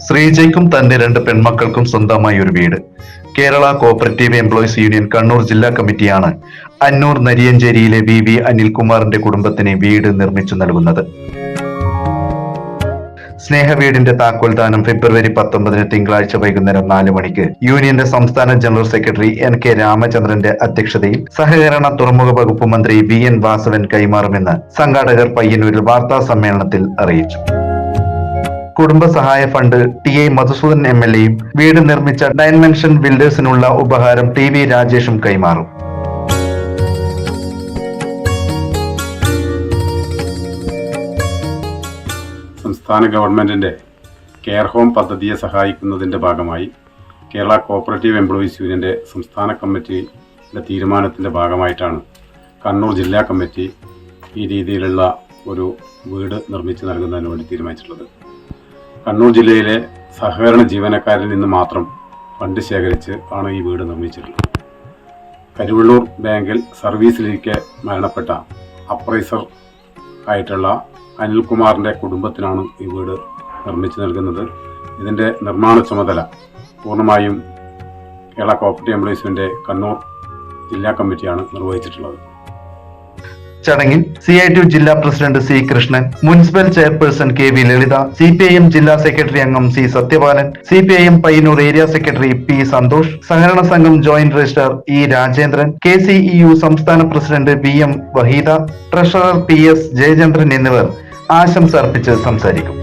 ശ്രീജയ്ക്കും തന്റെ 2 പെൺമക്കൾക്കും സ്വന്തമായി ഒരു വീട്. Kerala cooperative employees union Kannur ജില്ലാ കമ്മിറ്റിയാണ് അന്നൂർ നരിയഞ്ചേരിയിലെ വി അനിൽകുമാറിന്റെ കുടുംബത്തിന് വീട് നിർമ്മിച്ചു നൽകുന്നത്. സ്നേഹവീടിന്റെ താക്കോൽദാനം ഫെബ്രുവരി 19 തിങ്കളാഴ്ച വൈകുന്നേരം 4 മണിക്ക് യൂണിയന്റെ സംസ്ഥാന ജനറൽ സെക്രട്ടറി NK രാമചന്ദ്രന്റെ അധ്യക്ഷതയിൽ സഹകരണ തുറമുഖ വകുപ്പ് മന്ത്രി VN വാസവൻ കൈമാറുമെന്ന് സംഘാടകർ പയ്യന്നൂരിൽ വാർത്താ സമ്മേളനത്തിൽ അറിയിച്ചു. കുടുംബ സഹായ ഫണ്ട് TA മധുസൂദൻ MLAയും വീട് നിർമ്മിച്ച ഡയമെൻഷൻ ബിൽഡേഴ്സിനുള്ള ഉപഹാരം TV രാജേഷും കൈമാറും. സംസ്ഥാന ഗവൺമെന്റിന്റെ കെയർ ഹോം പദ്ധതിയെ സഹായിക്കുന്നതിന്റെ ഭാഗമായി കേരള കോഓപ്പറേറ്റീവ് എംപ്ലോയീസ് യൂണിയന്റെ സംസ്ഥാന കമ്മിറ്റിയുടെ തീരുമാനത്തിന്റെ ഭാഗമായിട്ടാണ് കണ്ണൂർ ജില്ലാ കമ്മിറ്റി ഈ രീതിയിലുള്ള ഒരു വീട് നിർമ്മിച്ചു നൽകുന്നതിന് വേണ്ടി തീരുമാനിച്ചിട്ടുള്ളത്. കണ്ണൂർ ജില്ലയിലെ സഹകരണ ജീവനക്കാരിൽ നിന്ന് മാത്രം ഫണ്ട് ശേഖരിച്ച് ആണ് ഈ വീട് നിർമ്മിച്ചിട്ടുള്ളത്. കരുവള്ളൂർ ബാങ്കിൽ സർവീസിലിരിക്കെ മരണപ്പെട്ട അപ്രൈസർ ആയിട്ടുള്ള അനിൽകുമാറിന്റെ കുടുംബത്തിനാണ് ഈ വീട് നിർമ്മിച്ചു നൽകുന്നത്. ഇതിന്റെ നിർമ്മാണ ചുമതല പൂർണ്ണമായും കേരള കോഓപ്പറേറ്റീവ് എംപ്ലോയീസിന്റെ കണ്ണൂർ ജില്ലാ കമ്മിറ്റിയാണ് നിർവഹിച്ചിട്ടുള്ളത്. ചടങ്ങിൽ CITU ജില്ലാ president C Krishnan, municipal chairperson KV Lalitha, CPIM ജില്ലാ സെക്രട്ടറി അംഗം C Sathyapalan, CPIM Payyanur area secretary P Santhosh, സഹകരണ സംഘം joint registrar E Rajendran, KCEU സംസ്ഥാന president BM Waheeda, treasurer PS Jayachandran എന്നിവർ ആശംസ അർപ്പിച്ച് സംസാരിക്കും.